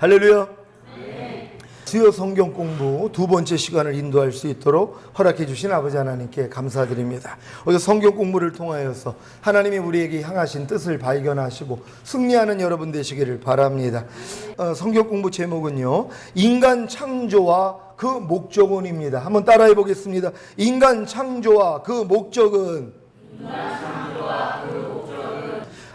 할렐루야. 주요 성경 공부 두 번째 시간을 인도할 수 있도록 허락해 주신 아버지 하나님께 감사드립니다. 오늘 성경 공부를 통하여서 하나님이 우리에게 향하신 뜻을 발견하시고 승리하는 여러분 되시기를 바랍니다. 성경 공부 제목은요, 인간 창조와 그 목적은입니다. 한번 따라해 보겠습니다. 인간 창조와 그 목적은,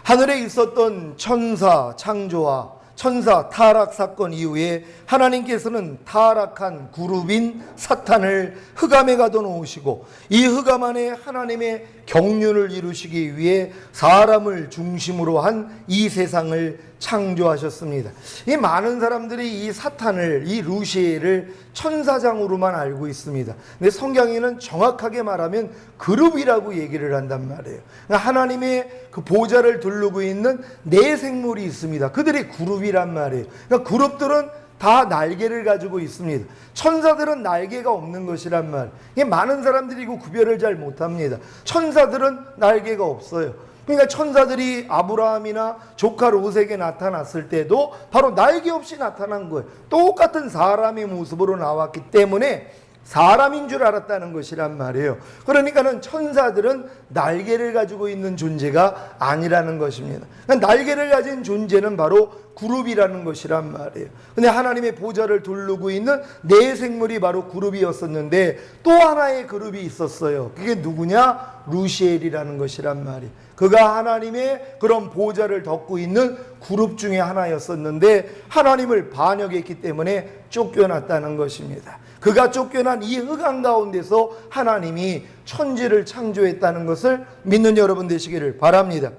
하늘에 있었던 천사 창조와 천사 타락 사건 이후에 하나님께서는 타락한 그룹인 사탄을 흑암에 가둬놓으시고 이 흑암 안에 하나님의 경륜을 이루시기 위해 사람을 중심으로 한 이 세상을 창조하셨습니다. 이 많은 사람들이 이 사탄을, 이 루시엘을 천사장으로만 알고 있습니다. 근데 성경에는 정확하게 말하면 그룹이라고 얘기를 한단 말이에요. 그러니까 하나님의 그 보좌를 두르고 있는 네 생물이 있습니다. 그들이 그룹이란 말이에요. 그러니까 그룹들은 다 날개를 가지고 있습니다. 천사들은 날개가 없는 것이란 말. 이게 많은 사람들이 그 구별을 잘 못합니다. 천사들은 날개가 없어요. 그러니까 천사들이 아브라함이나 조카 롯에게 나타났을 때도 바로 날개 없이 나타난 거예요. 똑같은 사람의 모습으로 나왔기 때문에 사람인 줄 알았다는 것이란 말이에요. 그러니까는 천사들은 날개를 가지고 있는 존재가 아니라는 것입니다. 그러니까 날개를 가진 존재는 바로 그룹이라는 것이란 말이에요. 근데 하나님의 보좌를 두르고 있는 네 생물이 바로 그룹이었었는데 또 하나의 그룹이 있었어요. 그게 누구냐? 루시엘이라는 것이란 말이에요. 그가 하나님의 그런 보좌를 덮고 있는 그룹 중에 하나였었는데 하나님을 반역했기 때문에 쫓겨났다는 것입니다. 그가 쫓겨난 이 흑암 가운데서 하나님이 천지를 창조했다는 것을 믿는 여러분 되시기를 바랍니다.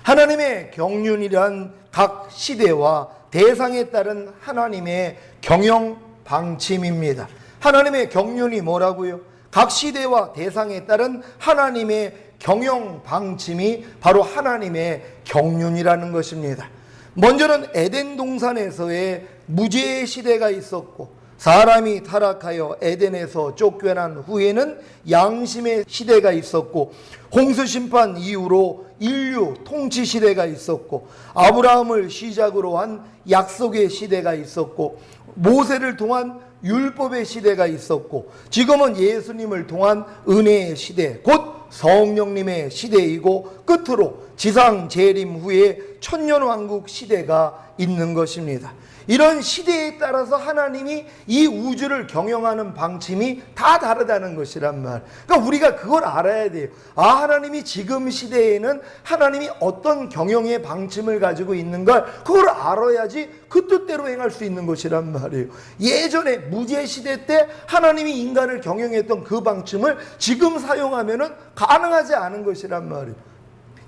하나님의 경륜이란 각 시대와 대상에 따른 하나님의 경영 방침입니다. 하나님의 경륜이 뭐라고요? 각 시대와 대상에 따른 하나님의 경영 방침이 바로 하나님의 경륜이라는 것입니다. 먼저는 에덴 동산에서의 무죄의 시대가 있었고 사람이 타락하여 에덴에서 쫓겨난 후에는 양심의 시대가 있었고 홍수 심판 이후로 인류 통치 시대가 있었고 아브라함을 시작으로 한 약속의 시대가 있었고 모세를 통한 율법의 시대가 있었고 지금은 예수님을 통한 은혜의 시대, 곧 성령님의 시대이고 끝으로 지상 재림 후에 천년왕국 시대가 있는 것입니다. 이런 시대에 따라서 하나님이 이 우주를 경영하는 방침이 다 다르다는 것이란 말. 그러니까 우리가 그걸 알아야 돼요. 하나님이 지금 시대에는 하나님이 어떤 경영의 방침을 가지고 있는가, 그걸 알아야지 그 뜻대로 행할 수 있는 것이란 말이에요. 예전에 무죄 시대 때 하나님이 인간을 경영했던 그 방침을 지금 사용하면은 가능하지 않은 것이란 말이에요.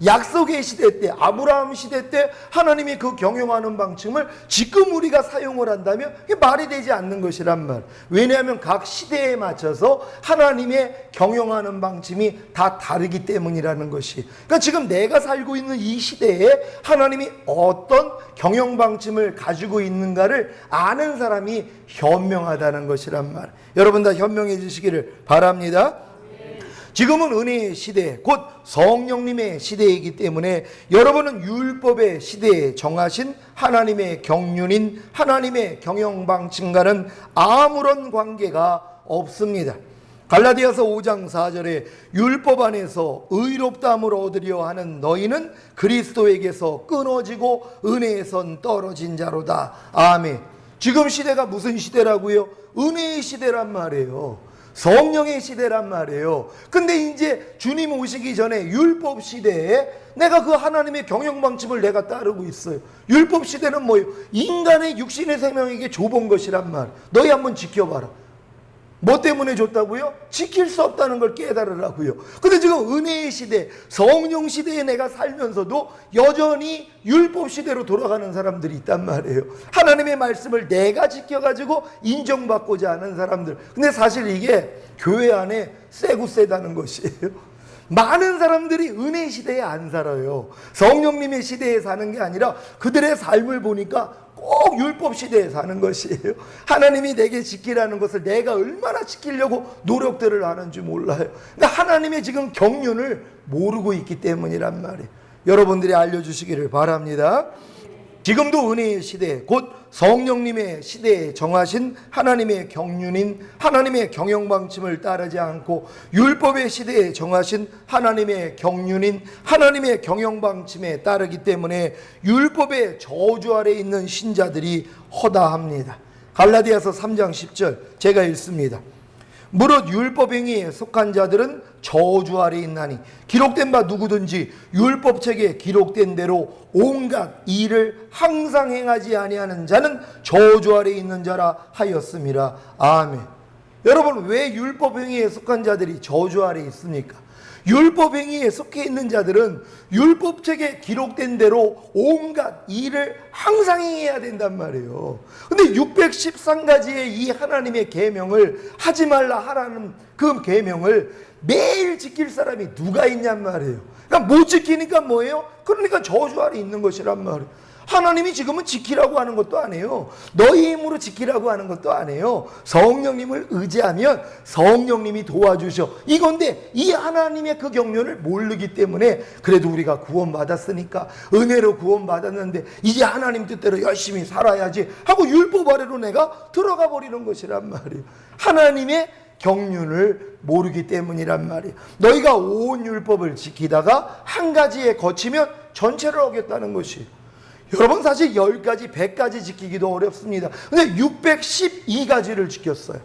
약속의 시대 때, 아브라함 시대 때 하나님이 그 경영하는 방침을 지금 우리가 사용을 한다면 이게 말이 되지 않는 것이란 말. 왜냐하면 각 시대에 맞춰서 하나님의 경영하는 방침이 다 다르기 때문이라는 것이. 그러니까 지금 내가 살고 있는 이 시대에 하나님이 어떤 경영 방침을 가지고 있는가를 아는 사람이 현명하다는 것이란 말. 여러분 다 현명해지시기를 바랍니다. 지금은 은혜의 시대, 곧 성령님의 시대이기 때문에 여러분은 율법의 시대에 정하신 하나님의 경륜인 하나님의 경영방침과는 아무런 관계가 없습니다. 갈라디아서 5장 4절에 율법 안에서 의롭다함을 얻으려 하는 너희는 그리스도에게서 끊어지고 은혜에선 떨어진 자로다. 아멘. 지금 시대가 무슨 시대라고요? 은혜의 시대란 말이에요. 성령의 시대란 말이에요. 근데 이제 주님 오시기 전에 율법 시대에 내가 그 하나님의 경영 방침을 내가 따르고 있어요. 율법 시대는 뭐예요? 인간의 육신의 생명에게 좁은 것이란 말. 너희 한번 지켜봐라. 뭐 때문에 줬다고요? 지킬 수 없다는 걸 깨달으라고요. 근데 지금 은혜의 시대, 성령 시대에 내가 살면서도 여전히 율법 시대로 돌아가는 사람들이 있단 말이에요. 하나님의 말씀을 내가 지켜가지고 인정받고자 하는 사람들. 근데 사실 이게 교회 안에 세고 세다는 것이에요. 많은 사람들이 은혜 시대에 안 살아요. 성령님의 시대에 사는 게 아니라 그들의 삶을 보니까 꼭 율법 시대에 사는 것이에요. 하나님이 내게 지키라는 것을 내가 얼마나 지키려고 노력들을 하는지 몰라요. 근데 하나님의 지금 경륜을 모르고 있기 때문이란 말이에요. 여러분들이 알려주시기를 바랍니다. 지금도 은혜의 시대, 곧 성령님의 시대에 정하신 하나님의 경륜인 하나님의 경영방침을 따르지 않고 율법의 시대에 정하신 하나님의 경륜인 하나님의 경영방침에 따르기 때문에 율법의 저주 아래 있는 신자들이 허다합니다. 갈라디아서 3장 10절 제가 읽습니다. 무릇 율법 행위에 속한 자들은 저주 아래 있나니 기록된 바 누구든지 율법책에 기록된 대로 온갖 일을 항상 행하지 아니하는 자는 저주 아래 있는 자라 하였음이라. 아멘. 여러분, 왜 율법 행위에 속한 자들이 저주 아래 있습니까? 율법 행위에 속해 있는 자들은 율법책에 기록된 대로 온갖 일을 항상 행해야 된단 말이에요. 근데 613가지의 이 하나님의 계명을 하지 말라 하라는 그 계명을 매일 지킬 사람이 누가 있냔 말이에요. 그러니까 못 지키니까 뭐예요? 그러니까 저주 아래 있는 것이란 말이에요. 하나님이 지금은 지키라고 하는 것도 아니에요. 너희 힘으로 지키라고 하는 것도 아니에요. 성령님을 의지하면 성령님이 도와주셔. 이건데 이 하나님의 그 경륜을 모르기 때문에 그래도 우리가 구원받았으니까 은혜로 구원받았는데 이제 하나님 뜻대로 열심히 살아야지 하고 율법 아래로 내가 들어가 버리는 것이란 말이에요. 하나님의 경륜을 모르기 때문이란 말이에요. 너희가 온 율법을 지키다가 한 가지에 거치면 전체를 어겼다는 것이에요. 여러분, 사실 10가지, 100가지 지키기도 어렵습니다. 근데 612가지를 지켰어요.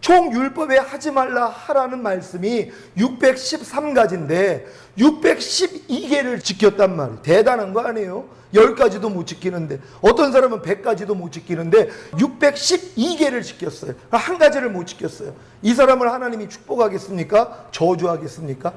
총 율법에 하지 말라 하라는 말씀이 613가지인데 612개를 지켰단 말이에요. 대단한 거 아니에요? 10가지도 못 지키는데, 어떤 사람은 100가지도 못 지키는데 612개를 지켰어요. 한 가지를 못 지켰어요. 이 사람을 하나님이 축복하겠습니까? 저주하겠습니까?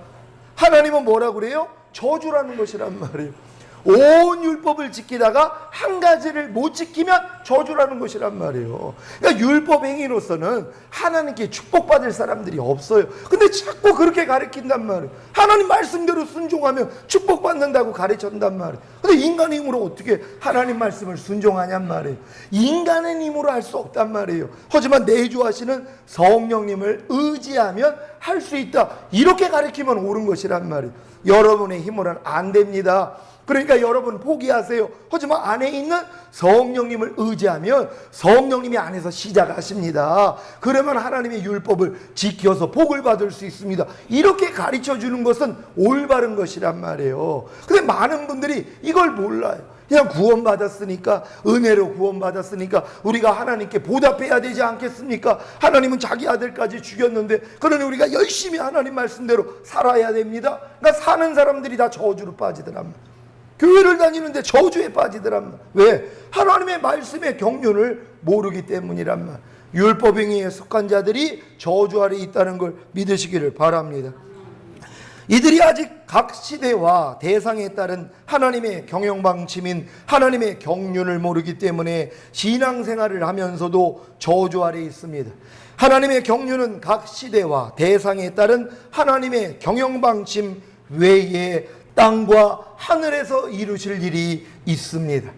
하나님은 뭐라 그래요? 저주라는 것이란 말이에요. 온 율법을 지키다가 한 가지를 못 지키면 저주라는 것이란 말이에요. 그러니까 율법 행위로서는 하나님께 축복받을 사람들이 없어요. 근데 자꾸 그렇게 가르친단 말이에요. 하나님 말씀대로 순종하면 축복받는다고 가르쳤단 말이에요. 근데 인간의 힘으로 어떻게 하나님 말씀을 순종하냔 말이에요. 인간의 힘으로 할 수 없단 말이에요. 하지만 내주하시는 성령님을 의지하면 할 수 있다. 이렇게 가르치면 옳은 것이란 말이에요. 여러분의 힘으로는 안 됩니다. 그러니까 여러분 포기하세요. 하지만 안에 있는 성령님을 의지하면 성령님이 안에서 시작하십니다. 그러면 하나님의 율법을 지켜서 복을 받을 수 있습니다. 이렇게 가르쳐 주는 것은 올바른 것이란 말이에요. 근데 많은 분들이 이걸 몰라요. 그냥 구원받았으니까, 은혜로 구원받았으니까 우리가 하나님께 보답해야 되지 않겠습니까? 하나님은 자기 아들까지 죽였는데 그러니 우리가 열심히 하나님 말씀대로 살아야 됩니다. 그러니까 사는 사람들이 다 저주로 빠지더란 말이에요. 교회를 다니는데 저주에 빠지더란 말. 왜? 하나님의 말씀의 경륜을 모르기 때문이란 말. 율법 행위에 속한 자들이 저주 아래 있다는 걸 믿으시기를 바랍니다. 이들이 아직 각 시대와 대상에 따른 하나님의 경영방침인 하나님의 경륜을 모르기 때문에 신앙생활을 하면서도 저주 아래 있습니다. 하나님의 경륜은 각 시대와 대상에 따른 하나님의 경영방침 외에 땅과 하늘에서 이루실 일이 있습니다.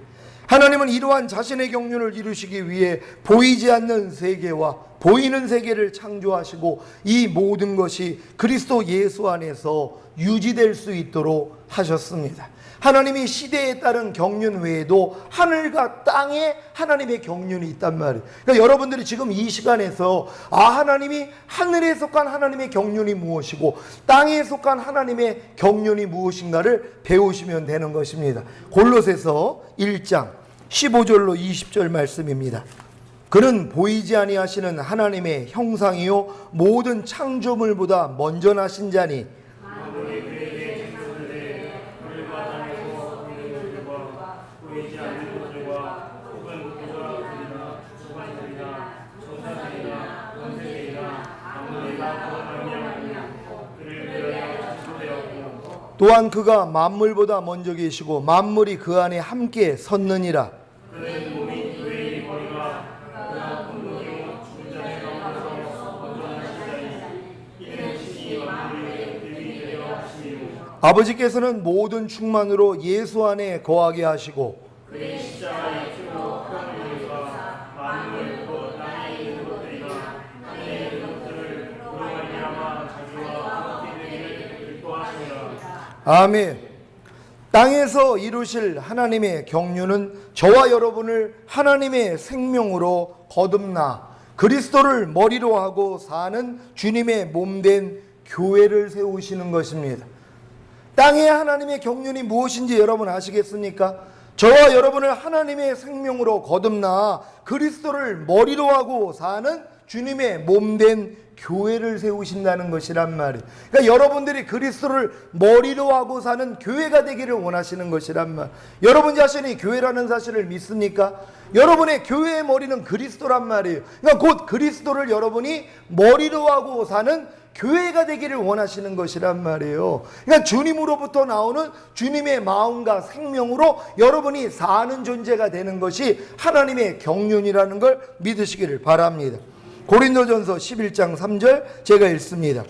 하나님은 이러한 자신의 경륜을 이루시기 위해 보이지 않는 세계와 보이는 세계를 창조하시고 이 모든 것이 그리스도 예수 안에서 유지될 수 있도록 하셨습니다. 하나님이 시대에 따른 경륜 외에도 하늘과 땅에 하나님의 경륜이 있단 말이에요. 그러니까 여러분들이 지금 이 시간에서 하나님이 하늘에 속한 하나님의 경륜이 무엇이고 땅에 속한 하나님의 경륜이 무엇인가를 배우시면 되는 것입니다. 골로새서 1장 15절로 20절 말씀입니다. 그는 보이지 아니하시는 하나님의 형상이요 모든 창조물보다 먼저 나신 자니 또한 그가 만물보다 먼저 계시고 만물이 그 안에 함께 섰느니라. 아버지께서는 모든 충만으로 예수 안에 거하게 하시고 아멘. 땅에서 이루실 하나님의 경륜은 저와 여러분을 하나님의 생명으로 거듭나 그리스도를 머리로 하고 사는 주님의 몸된 교회를 세우시는 것입니다. 땅에 하나님의 경륜이 무엇인지 여러분 아시겠습니까? 저와 여러분을 하나님의 생명으로 거듭나 그리스도를 머리로 하고 사는 주님의 몸된 교회를 세우신다는 것이란 말이에요. 그러니까 여러분들이 그리스도를 머리로 하고 사는 교회가 되기를 원하시는 것이란 말. 여러분 자신이 교회라는 사실을 믿습니까? 여러분의 교회의 머리는 그리스도란 말이에요. 그러니까 곧 그리스도를 여러분이 머리로 하고 사는 교회가 되기를 원하시는 것이란 말이에요. 그러니까 주님으로부터 나오는 주님의 마음과 생명으로 여러분이 사는 존재가 되는 것이 하나님의 경륜이라는 걸 믿으시기를 바랍니다. 고린도전서 11장 3절 제가 읽습니다.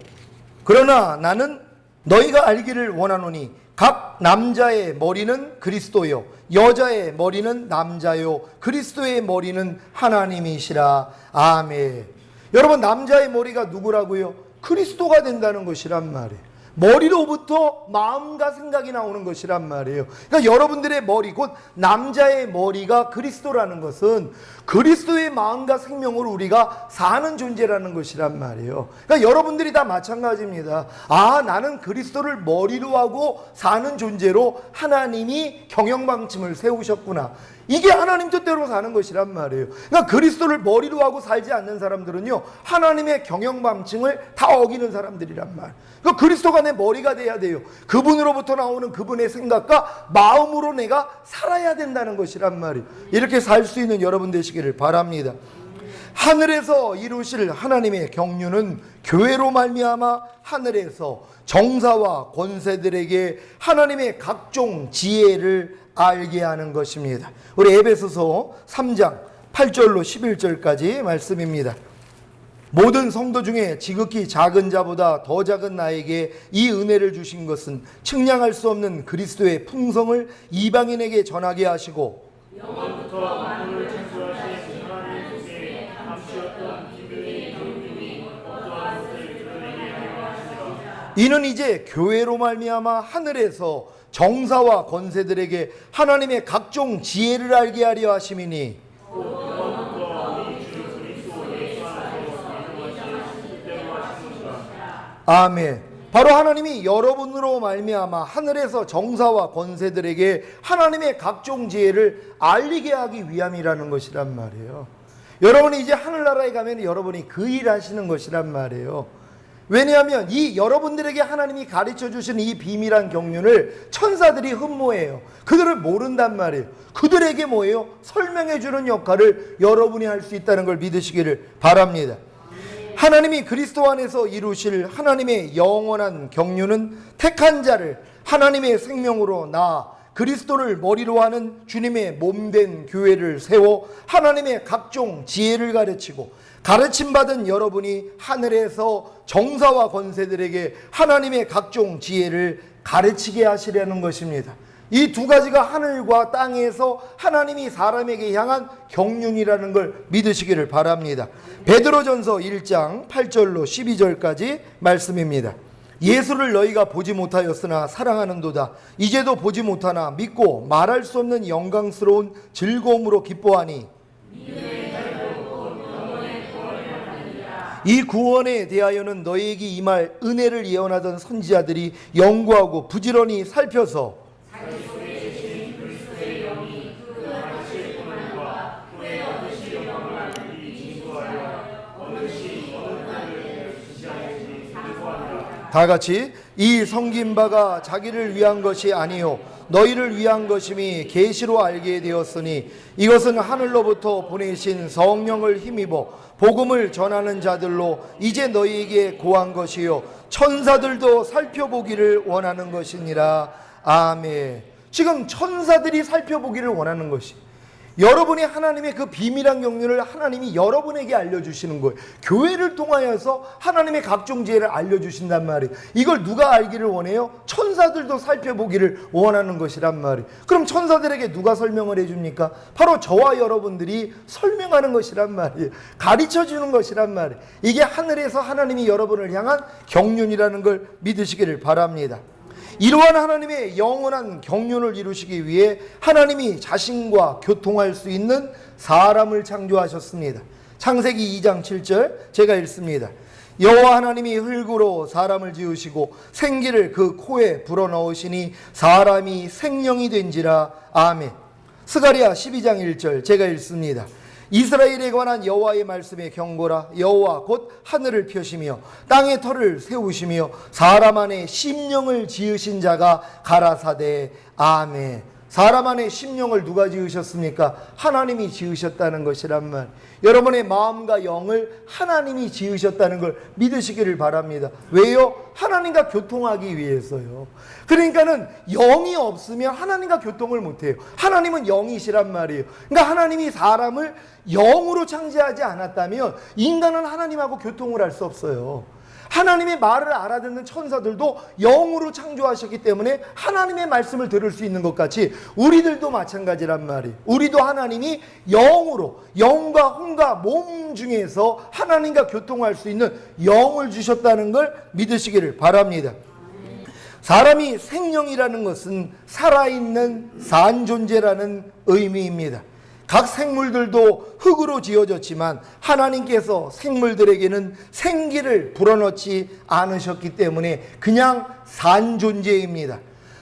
그러나 나는 너희가 알기를 원하노니 각 남자의 머리는 그리스도요 여자의 머리는 남자요 그리스도의 머리는 하나님이시라. 아멘. 여러분, 남자의 머리가 누구라고요? 그리스도가 된다는 것이란 말이에요. 머리로부터 마음과 생각이 나오는 것이란 말이에요. 그러니까 여러분들의 머리, 곧 남자의 머리가 그리스도라는 것은 그리스도의 마음과 생명으로 우리가 사는 존재라는 것이란 말이에요. 그러니까 여러분들이 다 마찬가지입니다. 아, 나는 그리스도를 머리로 하고 사는 존재로 하나님이 경영방침을 세우셨구나. 이게 하나님 뜻대로 사는 것이란 말이에요. 그러니까 그리스도를 머리로 하고 살지 않는 사람들은요, 하나님의 경영방침을 다 어기는 사람들이란 말. 그러니까 그리스도가 내 머리가 돼야 돼요. 그분으로부터 나오는 그분의 생각과 마음으로 내가 살아야 된다는 것이란 말이에요. 이렇게 살 수 있는 여러분 되시기를 바랍니다. 하늘에서 이루실 하나님의 경륜은 교회로 말미암아 하늘에서 정사와 권세들에게 하나님의 각종 지혜를 알게 하는 것입니다. 우리 에베소서 3장 8절로 11절까지 말씀입니다. 모든 성도 중에 지극히 작은 자보다 더 작은 나에게 이 은혜를 주신 것은 측량할 수 없는 그리스도의 풍성을 이방인에게 전하게 하시고 영원부터 만물을 창조하신 하나님 속에 감추었던 기능의 경륜이 어떠한 것을 드러내게 하려 하시니라. 이는 이제 교회로 말미암아 하늘에서 정사와 권세들에게 하나님의 각종 지혜를 알게 하려 하심이니 아멘. 바로 하나님이 여러분으로 말미암아 하늘에서 정사와 권세들에게 하나님의 각종 지혜를 알리게 하기 위함이라는 것이란 말이에요. 여러분이 이제 하늘나라에 가면 여러분이 그 일 하시는 것이란 말이에요. 왜냐하면 이 여러분들에게 하나님이 가르쳐 주신 이 비밀한 경륜을 천사들이 흠모해요. 그들을 모른단 말이에요. 그들에게 뭐예요? 설명해 주는 역할을 여러분이 할 수 있다는 걸 믿으시기를 바랍니다. 하나님이 그리스도 안에서 이루실 하나님의 영원한 경륜은 택한 자를 하나님의 생명으로 낳아 그리스도를 머리로 하는 주님의 몸된 교회를 세워 하나님의 각종 지혜를 가르치고 가르침받은 여러분이 하늘에서 정사와 권세들에게 하나님의 각종 지혜를 가르치게 하시려는 것입니다. 이 두 가지가 하늘과 땅에서 하나님이 사람에게 향한 경륜이라는 걸 믿으시기를 바랍니다. 베드로전서 1장 8절로 12절까지 말씀입니다. 예수를 너희가 보지 못하였으나 사랑하는도다. 이제도 보지 못하나 믿고 말할 수 없는 영광스러운 즐거움으로 기뻐하니 이 구원에 대하여는 너희에게 임할 은혜를 예언하던 선지자들이 연구하고 부지런히 살펴서 다 같이 이 섬긴 바가 자기를 위한 것이 아니요 너희를 위한 것임이 계시로 알게 되었으니 이것은 하늘로부터 보내신 성령을 힘입어 복음을 전하는 자들로 이제 너희에게 고한 것이요 천사들도 살펴보기를 원하는 것이니라. 아멘. 지금 천사들이 살펴보기를 원하는 것이 여러분이 하나님의 그 비밀한 경륜을 하나님이 여러분에게 알려주시는 거예요. 교회를 통하여서 하나님의 각종 지혜를 알려주신단 말이에요. 이걸 누가 알기를 원해요? 천사들도 살펴보기를 원하는 것이란 말이에요. 그럼 천사들에게 누가 설명을 해줍니까? 바로 저와 여러분들이 설명하는 것이란 말이에요. 가르쳐주는 것이란 말이에요. 이게 하늘에서 하나님이 여러분을 향한 경륜이라는 걸 믿으시기를 바랍니다. 이러한 하나님의 영원한 경륜을 이루시기 위해 하나님이 자신과 교통할 수 있는 사람을 창조하셨습니다. 창세기 2장 7절 제가 읽습니다. 여호와 하나님이 흙으로 사람을 지으시고 생기를 그 코에 불어넣으시니 사람이 생명이 된지라. 아멘. 스가랴 12장 1절 제가 읽습니다. 이스라엘에 관한 여호와의 말씀의 경고라. 여호와 곧 하늘을 펴시며 땅의 터를 세우시며 사람 안에 심령을 지으신 자가 가라사대. 아멘. 사람 안에 심령을 누가 지으셨습니까? 하나님이 지으셨다는 것이란 말. 여러분의 마음과 영을 하나님이 지으셨다는 걸 믿으시기를 바랍니다. 왜요? 하나님과 교통하기 위해서요. 그러니까는 영이 없으면 하나님과 교통을 못해요. 하나님은 영이시란 말이에요. 그러니까 하나님이 사람을 영으로 창조하지 않았다면 인간은 하나님하고 교통을 할 수 없어요. 하나님의 말을 알아듣는 천사들도 영으로 창조하셨기 때문에 하나님의 말씀을 들을 수 있는 것 같이 우리들도 마찬가지란 말이에요. 우리도 하나님이 영으로, 영과 혼과 몸 중에서 하나님과 교통할 수 있는 영을 주셨다는 걸 믿으시기를 바랍니다. 사람이 생명이라는 것은 살아있는 산 존재라는 의미입니다. 각 생물들도 흙으로 지어졌지만 하나님께서 생물들에게는 생기를 불어넣지 않으셨기 때문에 그냥 산 존재입니다.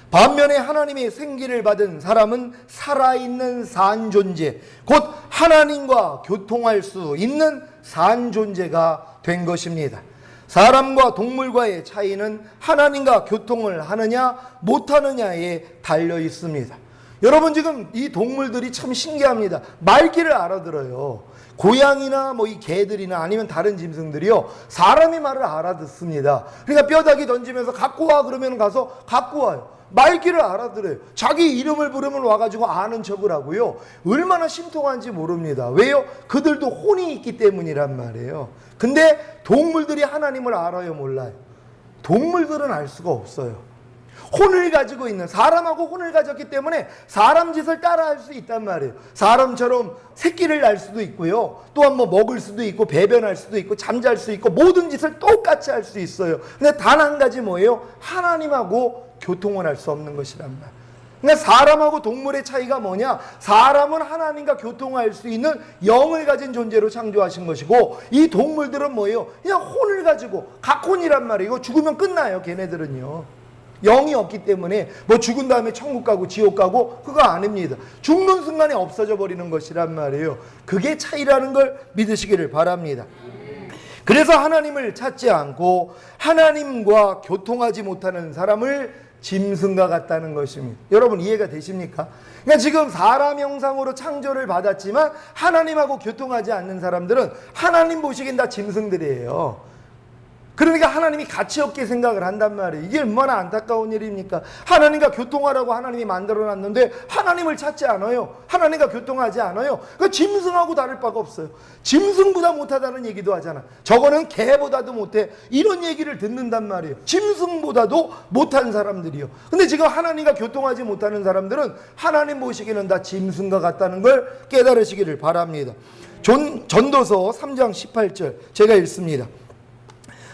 반면에 하나님의 생기를 받은 사람은 살아있는 산 존재, 곧 하나님과 교통할 수 있는 산 존재가 된 것입니다. 사람과 동물과의 차이는 하나님과 교통을 하느냐 못하느냐에 달려 있습니다. 여러분, 지금 이 동물들이 참 신기합니다. 말귀를 알아들어요. 고양이나 뭐 이 개들이나 아니면 다른 짐승들이요, 사람의 말을 알아듣습니다. 그러니까 뼈다귀 던지면서 갖고 와 그러면 가서 갖고 와요. 말귀를 알아들어요. 자기 이름을 부르면 와가지고 아는 척을 하고요. 얼마나 신통한지 모릅니다. 왜요? 그들도 혼이 있기 때문이란 말이에요. 근데 동물들이 하나님을 알아요, 몰라요? 동물들은 알 수가 없어요. 혼을 가지고 있는, 사람하고 혼을 가졌기 때문에 사람 짓을 따라할 수 있단 말이에요. 사람처럼 새끼를 낳을 수도 있고요, 또한 뭐 먹을 수도 있고 배변할 수도 있고 잠잘 수 있고 모든 짓을 똑같이 할 수 있어요. 근데 단 한 가지 뭐예요? 하나님하고 교통을 할 수 없는 것이란 말. 그러니까 사람하고 동물의 차이가 뭐냐? 사람은 하나님과 교통할 수 있는 영을 가진 존재로 창조하신 것이고, 이 동물들은 뭐예요? 그냥 혼을 가지고 각혼이란 말이에요. 이거 죽으면 끝나요, 걔네들은요. 영이 없기 때문에 뭐 죽은 다음에 천국 가고 지옥 가고 그거 아닙니다. 죽는 순간에 없어져 버리는 것이란 말이에요. 그게 차이라는 걸 믿으시기를 바랍니다. 그래서 하나님을 찾지 않고 하나님과 교통하지 못하는 사람을 짐승과 같다는 것입니다. 여러분, 이해가 되십니까? 그러니까 지금 사람 형상으로 창조를 받았지만 하나님하고 교통하지 않는 사람들은 하나님 보시기엔 다 짐승들이에요. 그러니까 하나님이 가치 없게 생각을 한단 말이에요. 이게 얼마나 안타까운 일입니까? 하나님과 교통하라고 하나님이 만들어놨는데 하나님을 찾지 않아요. 하나님과 교통하지 않아요. 그러니까 짐승하고 다를 바가 없어요. 짐승보다 못하다는 얘기도 하잖아. 저거는 개보다도 못해, 이런 얘기를 듣는단 말이에요. 짐승보다도 못한 사람들이요. 근데 지금 하나님과 교통하지 못하는 사람들은 하나님 보시기에는 다 짐승과 같다는 걸 깨달으시기를 바랍니다. 전도서 3장 18절 제가 읽습니다.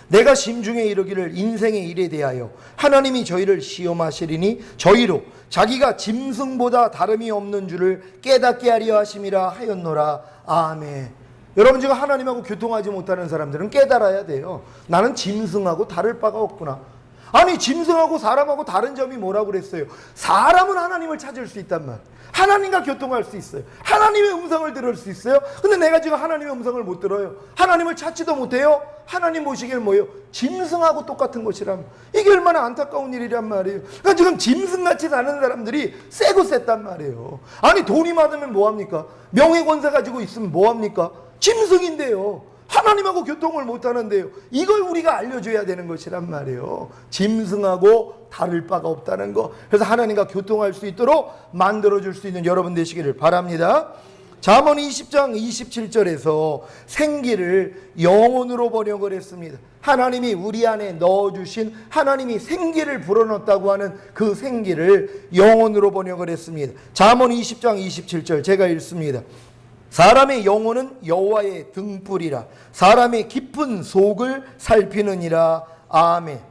내가 심중에 이르기를 인생의 일에 대하여 하나님이 저희를 시험하시리니 저희로 자기가 짐승보다 다름이 없는 줄을 깨닫게 하려 하심이라 하였노라. 아멘. 여러분, 지금 하나님하고 교통하지 못하는 사람들은 깨달아야 돼요. 나는 짐승하고 다를 바가 없구나. 아니, 짐승하고 사람하고 다른 점이 뭐라고 그랬어요? 사람은 하나님을 찾을 수 있단 말. 하나님과 교통할 수 있어요. 하나님의 음성을 들을 수 있어요. 근데 내가 지금 하나님의 음성을 못 들어요. 하나님을 찾지도 못해요. 하나님 보시기엔 뭐예요? 짐승하고 똑같은 것이란, 이게 얼마나 안타까운 일이란 말이에요. 그러니까 지금 짐승같이 사는 사람들이 세고 셌단 말이에요. 아니, 돈이 많으면 뭐합니까? 명예 권세 가지고 있으면 뭐합니까? 짐승인데요. 하나님하고 교통을 못하는데요. 이걸 우리가 알려줘야 되는 것이란 말이에요. 짐승하고 다를 바가 없다는 거. 그래서 하나님과 교통할 수 있도록 만들어줄 수 있는 여러분 되시기를 바랍니다. 잠언 20장 27절에서 생기를 영혼으로 번역을 했습니다. 하나님이 우리 안에 넣어주신, 하나님이 생기를 불어넣었다고 하는 그 생기를 영혼으로 번역을 했습니다. 잠언 20장 27절 제가 읽습니다. 사람의 영혼은 여호와의 등불이라 사람의 깊은 속을 살피느니라. 아멘.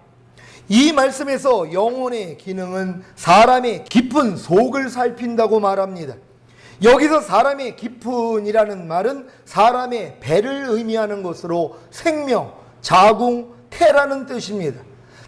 이 말씀에서 영혼의 기능은 사람의 깊은 속을 살핀다고 말합니다. 여기서 사람의 깊은이라는 말은 사람의 배를 의미하는 것으로 생명, 자궁, 태라는 뜻입니다.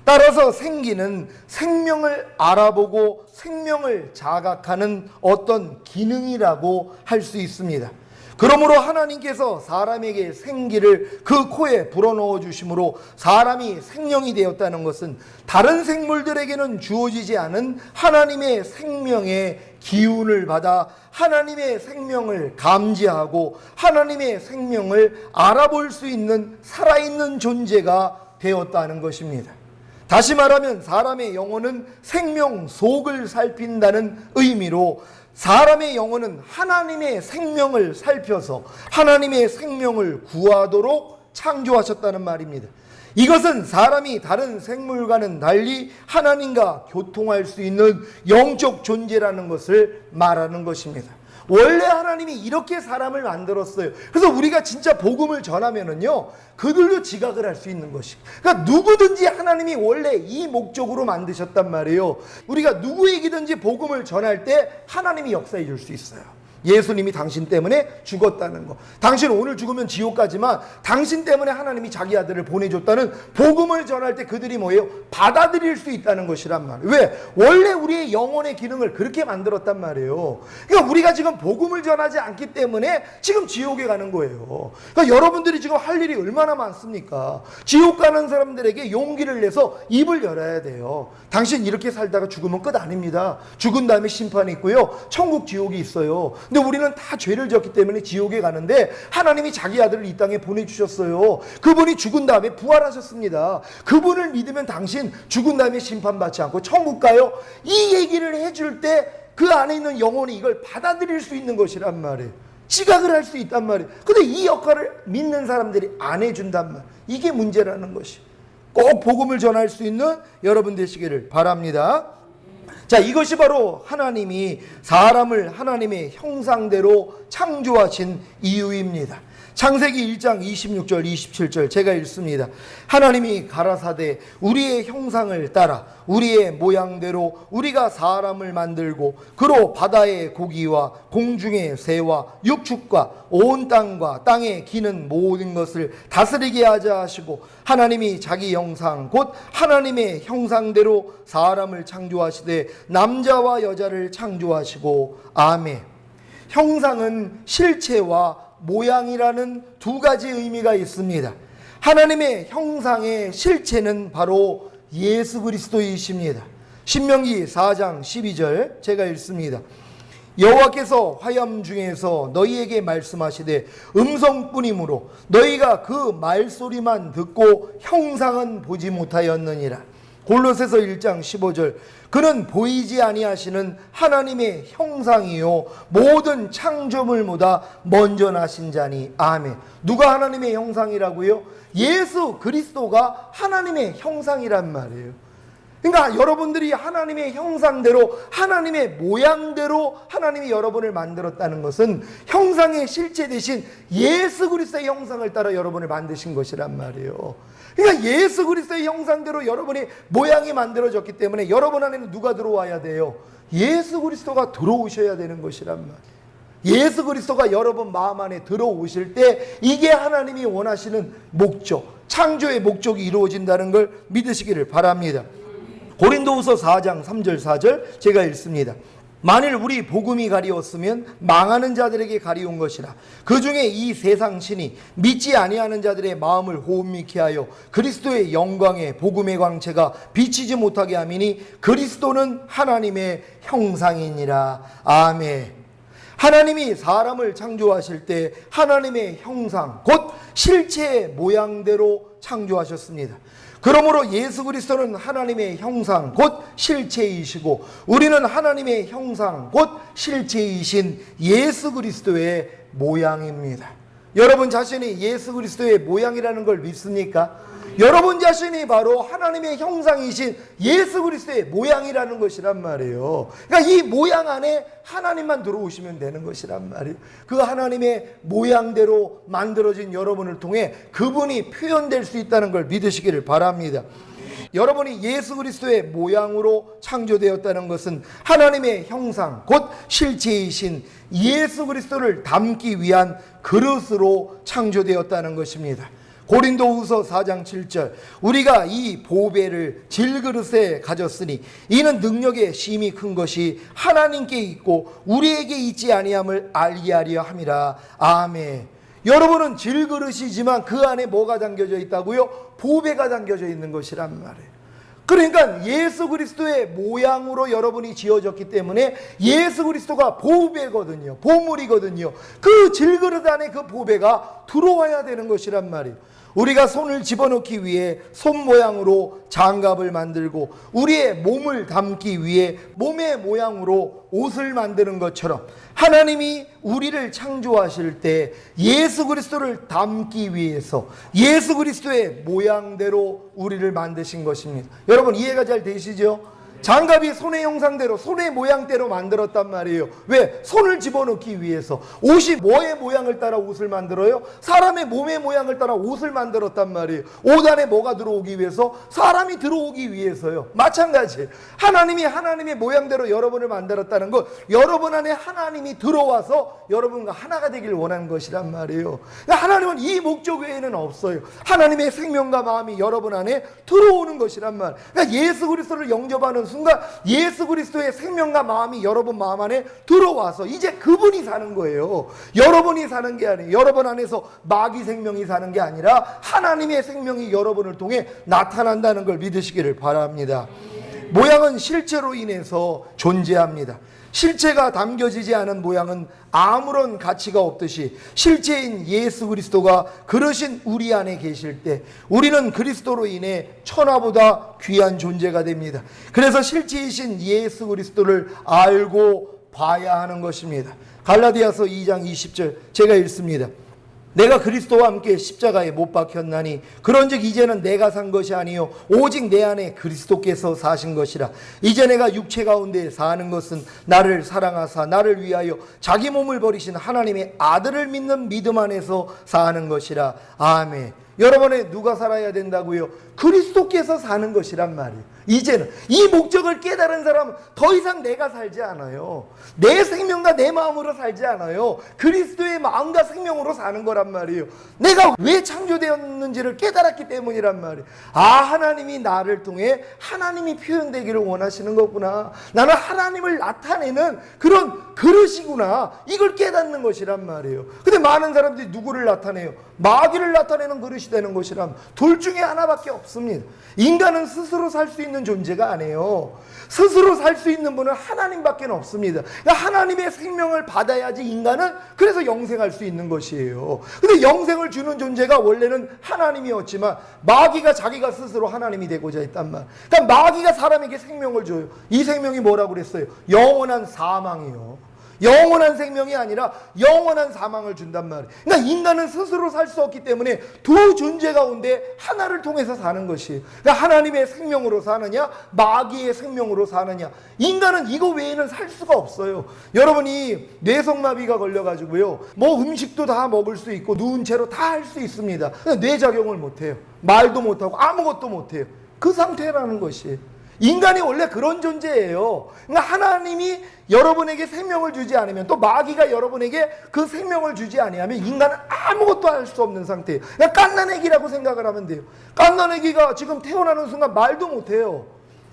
따라서 생기는 생명을 알아보고 생명을 자각하는 어떤 기능이라고 할 수 있습니다. 그러므로 하나님께서 사람에게 생기를 그 코에 불어넣어 주심으로 사람이 생명이 되었다는 것은 다른 생물들에게는 주어지지 않은 하나님의 생명의 기운을 받아 하나님의 생명을 감지하고 하나님의 생명을 알아볼 수 있는 살아있는 존재가 되었다는 것입니다. 다시 말하면 사람의 영혼은 생명 속을 살핀다는 의미로 사람의 영혼은 하나님의 생명을 살펴서 하나님의 생명을 구하도록 창조하셨다는 말입니다. 이것은 사람이 다른 생물과는 달리 하나님과 교통할 수 있는 영적 존재라는 것을 말하는 것입니다. 원래 하나님이 이렇게 사람을 만들었어요. 그래서 우리가 진짜 복음을 전하면은요, 그들도 지각을 할 수 있는 것이. 그러니까 누구든지 하나님이 원래 이 목적으로 만드셨단 말이에요. 우리가 누구에게든지 복음을 전할 때 하나님이 역사해 줄 수 있어요. 예수님이 당신 때문에 죽었다는 거. 당신 오늘 죽으면 지옥 가지만 당신 때문에 하나님이 자기 아들을 보내줬다는 복음을 전할 때 그들이 뭐예요? 받아들일 수 있다는 것이란 말이에요. 왜? 원래 우리의 영혼의 기능을 그렇게 만들었단 말이에요. 그러니까 우리가 지금 복음을 전하지 않기 때문에 지금 지옥에 가는 거예요. 그러니까 여러분들이 지금 할 일이 얼마나 많습니까? 지옥 가는 사람들에게 용기를 내서 입을 열어야 돼요. 당신 이렇게 살다가 죽으면 끝 아닙니다. 죽은 다음에 심판이 있고요. 천국 지옥이 있어요. 근데 우리는 다 죄를 졌기 때문에 지옥에 가는데 하나님이 자기 아들을 이 땅에 보내주셨어요. 그분이 죽은 다음에 부활하셨습니다. 그분을 믿으면 당신 죽은 다음에 심판받지 않고 천국 가요. 이 얘기를 해줄 때 그 안에 있는 영혼이 이걸 받아들일 수 있는 것이란 말이에요. 지각을 할 수 있단 말이에요. 근데 이 역할을 믿는 사람들이 안 해준단 말이에요. 이게 문제라는 것이. 꼭 복음을 전할 수 있는 여러분 되시기를 바랍니다. 자, 이것이 바로 하나님이 사람을 하나님의 형상대로 창조하신 이유입니다. 창세기 1장 26절 27절 제가 읽습니다. 하나님이 가라사대 우리의 형상을 따라 우리의 모양대로 우리가 사람을 만들고 그로 바다의 고기와 공중의 새와 육축과 온 땅과 땅에 기는 모든 것을 다스리게 하자 하시고 하나님이 자기 형상 곧 하나님의 형상대로 사람을 창조하시되 남자와 여자를 창조하시고 아멘. 형상은 실체와 모양이라는 두 가지 의미가 있습니다. 하나님의 형상의 실체는 바로 예수 그리스도이십니다. 신명기 4장 12절 제가 읽습니다. 여호와께서 화염 중에서 너희에게 말씀하시되 음성뿐이므로 너희가 그 말소리만 듣고 형상은 보지 못하였느니라. 골로새서 1장 15절 그는 보이지 아니하시는 하나님의 형상이요 모든 창조물보다 먼저 나신 자니 아멘. 누가 하나님의 형상이라고요? 예수 그리스도가 하나님의 형상이란 말이에요. 그러니까 여러분들이 하나님의 형상대로 하나님의 모양대로 하나님이 여러분을 만들었다는 것은 형상의 실체 대신 예수 그리스도의 형상을 따라 여러분을 만드신 것이란 말이에요. 그러니까 예수 그리스도의 형상대로 여러분의 모양이 만들어졌기 때문에 여러분 안에는 누가 들어와야 돼요? 예수 그리스도가 들어오셔야 되는 것이란 말이에요. 예수 그리스도가 여러분 마음 안에 들어오실 때 이게 하나님이 원하시는 목적, 창조의 목적이 이루어진다는 걸 믿으시기를 바랍니다. 고린도후서 4장 3절 4절 제가 읽습니다. 만일 우리 복음이 가리웠으면 망하는 자들에게 가리운 것이라. 그 중에 이 세상 신이 믿지 아니하는 자들의 마음을 호흡케 하여 그리스도의 영광의 복음의 광채가 비치지 못하게 함이니 그리스도는 하나님의 형상이니라. 아멘. 하나님이 사람을 창조하실 때 하나님의 형상 곧 실체의 모양대로 창조하셨습니다. 그러므로 예수 그리스도는 하나님의 형상 곧 실체이시고 우리는 하나님의 형상 곧 실체이신 예수 그리스도의 모양입니다. 여러분 자신이 예수 그리스도의 모양이라는 걸 믿습니까? 여러분 자신이 바로 하나님의 형상이신 예수 그리스도의 모양이라는 것이란 말이에요. 그러니까 이 모양 안에 하나님만 들어오시면 되는 것이란 말이에요. 그 하나님의 모양대로 만들어진 여러분을 통해 그분이 표현될 수 있다는 걸 믿으시기를 바랍니다. 여러분이 예수 그리스도의 모양으로 창조되었다는 것은 하나님의 형상, 곧 실체이신 예수 그리스도를 담기 위한 그릇으로 창조되었다는 것입니다. 고린도후서 4장 7절, 우리가 이 보배를 질그릇에 가졌으니 이는 능력의 심히 큰 것이 하나님께 있고 우리에게 있지 아니함을 알게 하려 함이라. 아멘. 여러분은 질그릇이지만 그 안에 뭐가 담겨져 있다고요? 보배가 담겨져 있는 것이란 말이에요. 그러니까 예수 그리스도의 모양으로 여러분이 지어졌기 때문에 예수 그리스도가 보배거든요. 보물이거든요. 그 질그릇 안에 그 보배가 들어와야 되는 것이란 말이에요. 우리가 손을 집어넣기 위해 손 모양으로 장갑을 만들고 우리의 몸을 담기 위해 몸의 모양으로 옷을 만드는 것처럼 하나님이 우리를 창조하실 때 예수 그리스도를 담기 위해서 예수 그리스도의 모양대로 우리를 만드신 것입니다. 여러분 이해가 잘 되시죠? 장갑이 손의 형상대로 손의 모양대로 만들었단 말이에요. 왜? 손을 집어넣기 위해서. 옷이 뭐의 모양을 따라 옷을 만들어요? 사람의 몸의 모양을 따라 옷을 만들었단 말이에요. 옷 안에 뭐가 들어오기 위해서? 사람이 들어오기 위해서요. 마찬가지 하나님이 하나님의 모양대로 여러분을 만들었다는 것, 여러분 안에 하나님이 들어와서 여러분과 하나가 되길 원하는 것이란 말이에요. 하나님은 이 목적 외에는 없어요. 하나님의 생명과 마음이 여러분 안에 들어오는 것이란 말. 그러니까 예수 그리스도를 영접하는 순간 예수 그리스도의 생명과 마음이 여러분 마음 안에 들어와서 이제 그분이 사는 거예요. 여러분이 사는 게 아니에요. 여러분 안에서 마귀 생명이 사는 게 아니라 하나님의 생명이 여러분을 통해 나타난다는 걸 믿으시기를 바랍니다. 모양은 실체로 인해서 존재합니다. 실체가 담겨지지 않은 모양은 아무런 가치가 없듯이 실체인 예수 그리스도가 그러신 우리 안에 계실 때 우리는 그리스도로 인해 천하보다 귀한 존재가 됩니다. 그래서 실체이신 예수 그리스도를 알고 봐야 하는 것입니다. 갈라디아서 2장 20절 제가 읽습니다. 내가 그리스도와 함께 십자가에 못 박혔나니 그런즉 이제는 내가 산 것이 아니요 오직 내 안에 그리스도께서 사신 것이라. 이제 내가 육체 가운데 사는 것은 나를 사랑하사 나를 위하여 자기 몸을 버리신 하나님의 아들을 믿는 믿음 안에서 사는 것이라. 아멘. 여러분의 누가 살아야 된다고요? 그리스도께서 사는 것이란 말이에요. 이제는 이 목적을 깨달은 사람은 더 이상 내가 살지 않아요. 내 생명과 내 마음으로 살지 않아요. 그리스도의 마음과 생명으로 사는 거란 말이에요. 내가 왜 창조되었는지를 깨달았기 때문이란 말이에요. 아, 하나님이 나를 통해 하나님이 표현되기를 원하시는 거구나. 나는 하나님을 나타내는 그런 그릇이구나. 이걸 깨닫는 것이란 말이에요. 근데 많은 사람들이 누구를 나타내요? 마귀를 나타내는 그릇이 되는 것이란, 둘 중에 하나밖에 없습니다. 인간은 스스로 살 수 있는 존재가 아니에요. 스스로 살 수 있는 분은 하나님밖에 없습니다. 그러니까 하나님의 생명을 받아야지 인간은 그래서 영생할 수 있는 것이에요. 근데 영생을 주는 존재가 원래는 하나님이었지만 마귀가 자기가 스스로 하나님이 되고자 했단 말. 그러니까 마귀가 사람에게 생명을 줘요. 이 생명이 뭐라고 그랬어요? 영원한 사망이요. 영원한 생명이 아니라 영원한 사망을 준단 말이에요. 그러니까 인간은 스스로 살 수 없기 때문에 두 존재 가운데 하나를 통해서 사는 것이에요. 그러니까 하나님의 생명으로 사느냐 마귀의 생명으로 사느냐. 인간은 이거 외에는 살 수가 없어요. 여러분이 뇌성마비가 걸려가지고요 뭐 음식도 다 먹을 수 있고 누운 채로 다 할 수 있습니다. 뇌작용을 못해요. 말도 못하고 아무것도 못해요. 그 상태라는 것이에요. 인간이 원래 그런 존재예요. 그러니까 하나님이 여러분에게 생명을 주지 않으면, 또 마귀가 여러분에게 그 생명을 주지 아니하면 인간은 아무것도 할 수 없는 상태예요. 그냥 갓난아기라고 생각을 하면 돼요. 갓난아기가 지금 태어나는 순간 말도 못해요.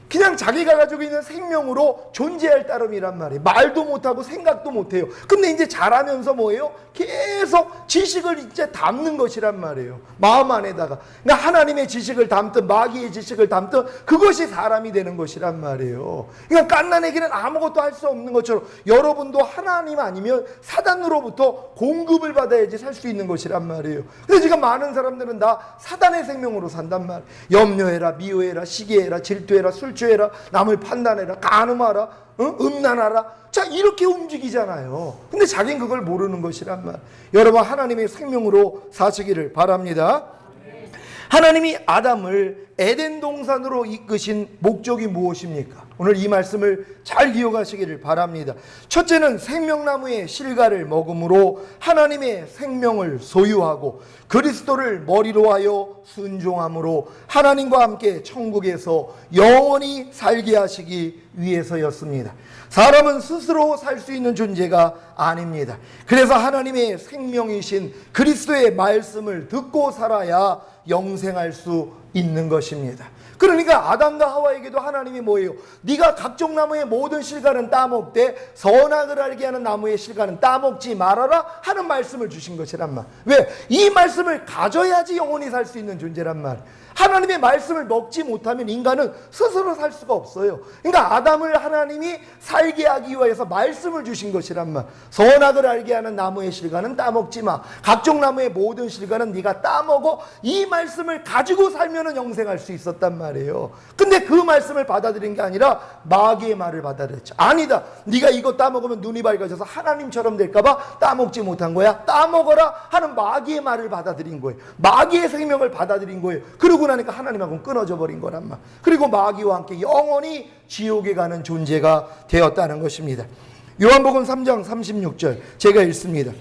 그냥 자기가 가지고 있는 생명으로 존재할 따름이란 말이에요. 말도 못하고 생각도 못해요. 근데 이제 자라면서 뭐예요? 계속 지식을 이제 담는 것이란 말이에요. 마음 안에다가. 그러니까 하나님의 지식을 담든 마귀의 지식을 담든 그것이 사람이 되는 것이란 말이에요. 그러니까 갓난아기는 아무것도 할 수 없는 것처럼 여러분도 하나님 아니면 사단으로부터 공급을 받아야지 살 수 있는 것이란 말이에요. 근데 지금 많은 사람들은 다 사단의 생명으로 산단 말이에요. 염려해라, 미워해라, 시기해라, 질투해라, 술취해라, 남을 판단해라, 간음하라, 음란하라. 자, 이렇게 움직이잖아요. 근데 자기는 그걸 모르는 것이란 말. 여러분 하나님의 생명으로 사시기를 바랍니다. 하나님이 아담을 에덴 동산으로 이끄신 목적이 무엇입니까? 오늘 이 말씀을 잘 기억하시기를 바랍니다. 첫째는 생명나무의 실과를 먹음으로 하나님의 생명을 소유하고 그리스도를 머리로 하여 순종함으로 하나님과 함께 천국에서 영원히 살게 하시기 위해서였습니다. 사람은 스스로 살 수 있는 존재가 아닙니다. 그래서 하나님의 생명이신 그리스도의 말씀을 듣고 살아야 영생할 수 있는 것입니다. 그러니까 아담과 하와에게도 하나님이 뭐예요? 네가 각종 나무의 모든 실과는 따먹되 선악을 알게 하는 나무의 실과는 따먹지 말아라 하는 말씀을 주신 것이란 말. 왜? 이 말씀을 가져야지 영원히 살 수 있는 존재란 말. 하나님의 말씀을 먹지 못하면 인간은 스스로 살 수가 없어요. 그러니까 아담을 하나님이 살게 하기 위해서 말씀을 주신 것이란 말. 선악을 알게 하는 나무의 실과는 따먹지 마. 각종 나무의 모든 실과는 네가 따먹어. 이 말씀을 가지고 살면은 영생할 수 있었단 말이에요. 근데 그 말씀을 받아들인 게 아니라 마귀의 말을 받아들였죠. 아니다. 네가 이거 따먹으면 눈이 밝아져서 하나님처럼 될까봐 따먹지 못한 거야. 따먹어라 하는 마귀의 말을 받아들인 거예요. 마귀의 생명을 받아들인 거예요. 그러고 나니까 하나님하고는 끊어져 버린 거란 말. 그리고 마귀와 함께 영원히 지옥에 가는 존재가 되었다는 것입니다. 요한복음 3장 36절 제가 읽습니다.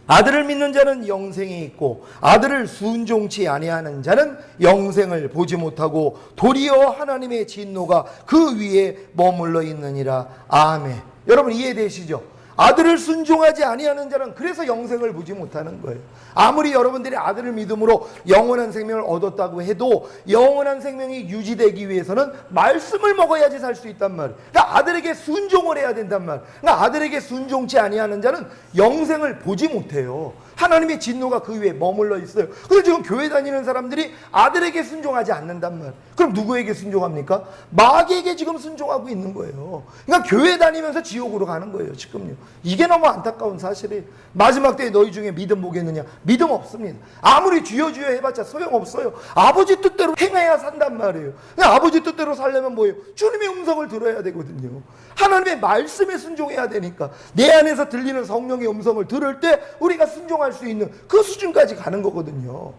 아들을 믿는 자는 영생이 있고 아들을 순종치 아니하는 자는 영생을 보지 못하고 도리어 하나님의 진노가 그 위에 머물러 있느니라. 아멘. 여러분 이해되시죠? 아들을 순종하지 아니하는 자는 그래서 영생을 보지 못하는 거예요. 아무리 여러분들이 아들을 믿음으로 영원한 생명을 얻었다고 해도 영원한 생명이 유지되기 위해서는 말씀을 먹어야지 살 수 있단 말이에요. 그러니까 아들에게 순종을 해야 된단 말이에요. 그러니까 아들에게 순종치 아니하는 자는 영생을 보지 못해요. 하나님의 진노가 그 위에 머물러 있어요. 그래서 지금 교회 다니는 사람들이 아들에게 순종하지 않는단 말이에요. 그럼 누구에게 순종합니까? 마귀에게 지금 순종하고 있는 거예요. 그러니까 교회 다니면서 지옥으로 가는 거예요 지금요. 이게 너무 안타까운 사실이에요. 마지막 때에 너희 중에 믿음 보겠느냐? 믿음 없습니다. 아무리 주여 주여 해봤자 소용없어요. 아버지 뜻대로 행해야 산단 말이에요. 그러니까 아버지 뜻대로 살려면 뭐예요? 주님의 음성을 들어야 되거든요. 하나님의 말씀에 순종해야 되니까 내 안에서 들리는 성령의 음성을 들을 때 우리가 순종할 수 있는 그 수준까지 가는 거거든요.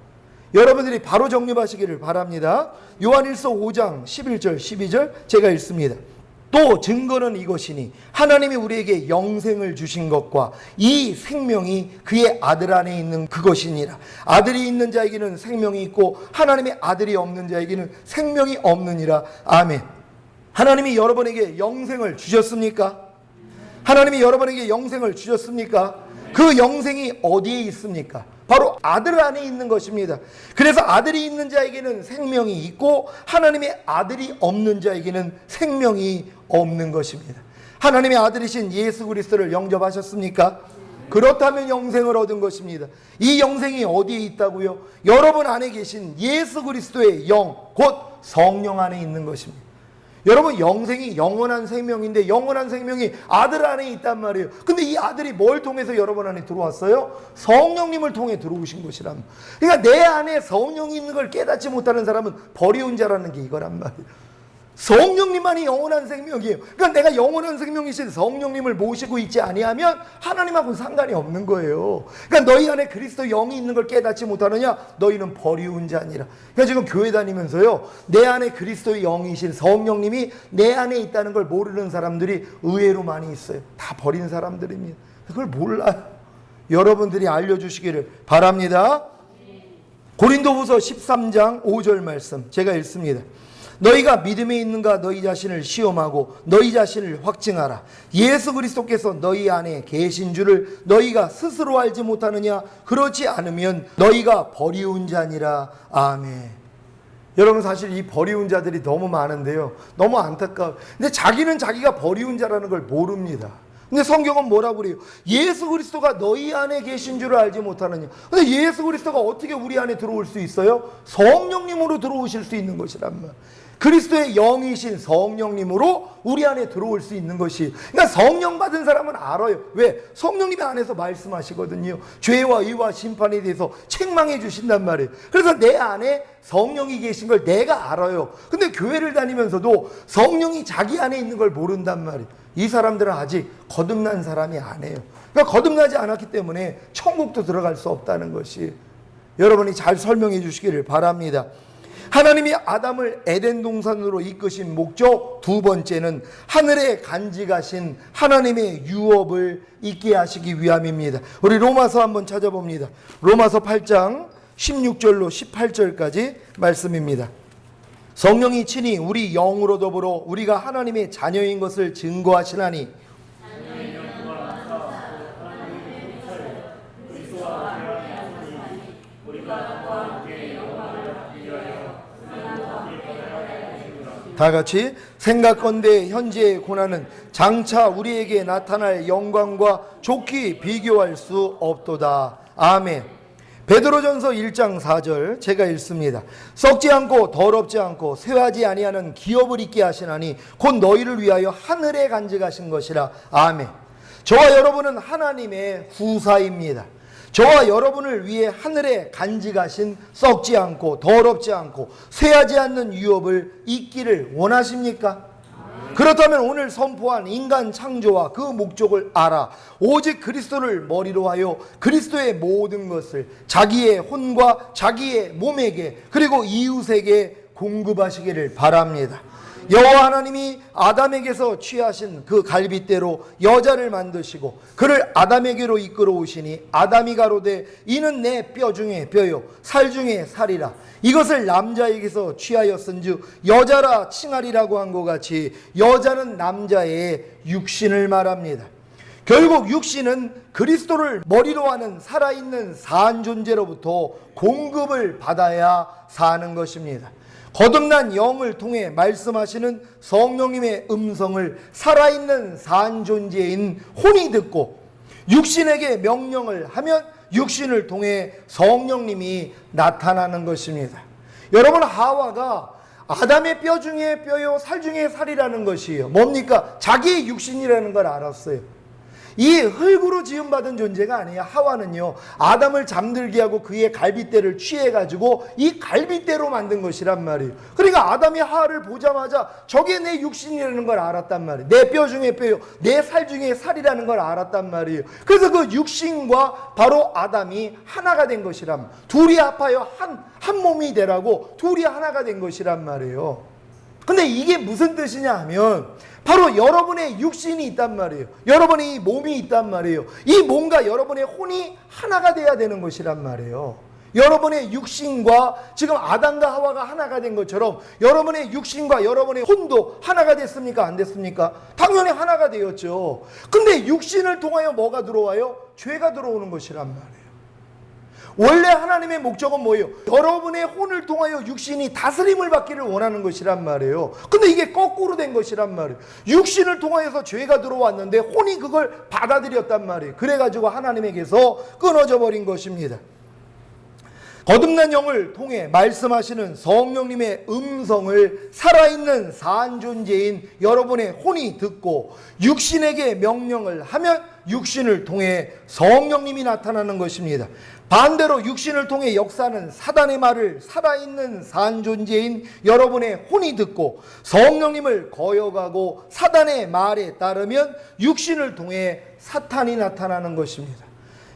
여러분들이 바로 정립하시기를 바랍니다. 요한일서 5장 11절 12절 제가 읽습니다. 또 증거는 이것이니 하나님이 우리에게 영생을 주신 것과 이 생명이 그의 아들 안에 있는 그것이니라. 아들이 있는 자에게는 생명이 있고 하나님의 아들이 없는 자에게는 생명이 없느니라. 아멘. 하나님이 여러분에게 영생을 주셨습니까? 하나님이 여러분에게 영생을 주셨습니까? 그 영생이 어디에 있습니까? 바로 아들 안에 있는 것입니다. 그래서 아들이 있는 자에게는 생명이 있고 하나님의 아들이 없는 자에게는 생명이 없는 것입니다. 하나님의 아들이신 예수 그리스도를 영접하셨습니까? 그렇다면 영생을 얻은 것입니다. 이 영생이 어디에 있다고요? 여러분 안에 계신 예수 그리스도의 영, 곧 성령 안에 있는 것입니다. 여러분 영생이 영원한 생명인데 영원한 생명이 아들 안에 있단 말이에요. 근데 이 아들이 뭘 통해서 여러분 안에 들어왔어요? 성령님을 통해 들어오신 것이란 말이에요. 그러니까 내 안에 성령이 있는 걸 깨닫지 못하는 사람은 버리운 자라는 게 이거란 말이에요. 성령님만이 영원한 생명이에요. 그러니까 내가 영원한 생명이신 성령님을 모시고 있지 아니하면 하나님하고는 상관이 없는 거예요. 그러니까 너희 안에 그리스도 영이 있는 걸 깨닫지 못하느냐? 너희는 버리운 자니라. 그러니까 지금 교회 다니면서요, 내 안에 그리스도의 영이신 성령님이 내 안에 있다는 걸 모르는 사람들이 의외로 많이 있어요. 다 버린 사람들입니다. 그걸 몰라요. 여러분들이 알려주시기를 바랍니다. 고린도후서 13장 5절 말씀 제가 읽습니다. 너희가 믿음에 있는가 너희 자신을 시험하고 너희 자신을 확증하라. 예수 그리스도께서 너희 안에 계신 줄을 너희가 스스로 알지 못하느냐? 그렇지 않으면 너희가 버리운 자니라. 아멘. 여러분 사실 이 버리운 자들이 너무 많은데요, 너무 안타까워요. 근데 자기는 자기가 버리운 자라는 걸 모릅니다. 근데 성경은 뭐라고 그래요? 예수 그리스도가 너희 안에 계신 줄을 알지 못하느냐. 근데 예수 그리스도가 어떻게 우리 안에 들어올 수 있어요? 성령님으로 들어오실 수 있는 것이란 말. 그리스도의 영이신 성령님으로 우리 안에 들어올 수 있는 것이. 그러니까 성령 받은 사람은 알아요. 왜? 성령님이 안에서 말씀하시거든요. 죄와 의와 심판에 대해서 책망해 주신단 말이에요. 그래서 내 안에 성령이 계신 걸 내가 알아요. 근데 교회를 다니면서도 성령이 자기 안에 있는 걸 모른단 말이에요. 이 사람들은 아직 거듭난 사람이 아니에요. 그러니까 거듭나지 않았기 때문에 천국도 들어갈 수 없다는 것이, 여러분이 잘 설명해 주시기를 바랍니다. 하나님이 아담을 에덴 동산으로 이끄신 목적 두 번째는 하늘에 간직하신 하나님의 유업을 잊게 하시기 위함입니다. 우리 로마서 한번 찾아봅니다. 로마서 8장 16절로 18절까지 말씀입니다. 성령이 친히 우리 영으로 더불어 우리가 하나님의 자녀인 것을 증거하시나니 다 같이 생각건대 현재의 고난은 장차 우리에게 나타날 영광과 좋게 비교할 수 없도다. 아멘. 베드로전서 1장 4절 제가 읽습니다. 썩지 않고 더럽지 않고 쇠하지 아니하는 기업을 잊게 하시나니 곧 너희를 위하여 하늘에 간직하신 것이라. 아멘. 저와 여러분은 하나님의 후사입니다. 저와 여러분을 위해 하늘에 간직하신 썩지 않고 더럽지 않고 쇠하지 않는 유업을 잊기를 원하십니까? 그렇다면 오늘 선포한 인간 창조와 그 목적을 알아 오직 그리스도를 머리로 하여 그리스도의 모든 것을 자기의 혼과 자기의 몸에게 그리고 이웃에게 공급하시기를 바랍니다. 여호와 하나님이 아담에게서 취하신 그 갈빗대로 여자를 만드시고 그를 아담에게로 이끌어 오시니 아담이 가로되 이는 내 뼈 중에 뼈요 살 중에 살이라. 이것을 남자에게서 취하였은즉 여자라 칭하리라고 한 것 같이 여자는 남자의 육신을 말합니다. 결국 육신은 그리스도를 머리로 하는 살아있는 산 존재로부터 공급을 받아야 사는 것입니다. 거듭난 영을 통해 말씀하시는 성령님의 음성을 살아있는 산 존재인 혼이 듣고 육신에게 명령을 하면 육신을 통해 성령님이 나타나는 것입니다. 여러분, 하와가 아담의 뼈 중에 뼈요 살 중에 살이라는 것이에요. 뭡니까? 자기의 육신이라는 걸 알았어요. 이 흙으로 지음받은 존재가 아니에요. 하와는요, 아담을 잠들게 하고 그의 갈빗대를 취해가지고 이 갈빗대로 만든 것이란 말이에요. 그러니까 아담이 하와를 보자마자 저게 내 육신이라는 걸 알았단 말이에요. 내 뼈 중에 뼈요, 내 살 중에 살이라는 걸 알았단 말이에요. 그래서 그 육신과 바로 아담이 하나가 된 것이란 말이에요. 둘이 합하여 한 몸이 되라고 둘이 하나가 된 것이란 말이에요. 근데 이게 무슨 뜻이냐 하면 바로 여러분의 육신이 있단 말이에요. 여러분의 이 몸이 있단 말이에요. 이 몸과 여러분의 혼이 하나가 돼야 되는 것이란 말이에요. 여러분의 육신과 지금 아담과 하와가 하나가 된 것처럼 여러분의 육신과 여러분의 혼도 하나가 됐습니까? 안 됐습니까? 당연히 하나가 되었죠. 근데 육신을 통하여 뭐가 들어와요? 죄가 들어오는 것이란 말이에요. 원래 하나님의 목적은 뭐예요? 여러분의 혼을 통하여 육신이 다스림을 받기를 원하는 것이란 말이에요. 근데 이게 거꾸로 된 것이란 말이에요. 육신을 통하여서 죄가 들어왔는데 혼이 그걸 받아들였단 말이에요. 그래가지고 하나님에게서 끊어져 버린 것입니다. 거듭난 영을 통해 말씀하시는 성령님의 음성을 살아있는 산 존재인 여러분의 혼이 듣고 육신에게 명령을 하면 육신을 통해 성령님이 나타나는 것입니다. 반대로 육신을 통해 역사하는 사단의 말을 살아있는 산 존재인 여러분의 혼이 듣고 성령님을 거역하고 사단의 말에 따르면 육신을 통해 사탄이 나타나는 것입니다.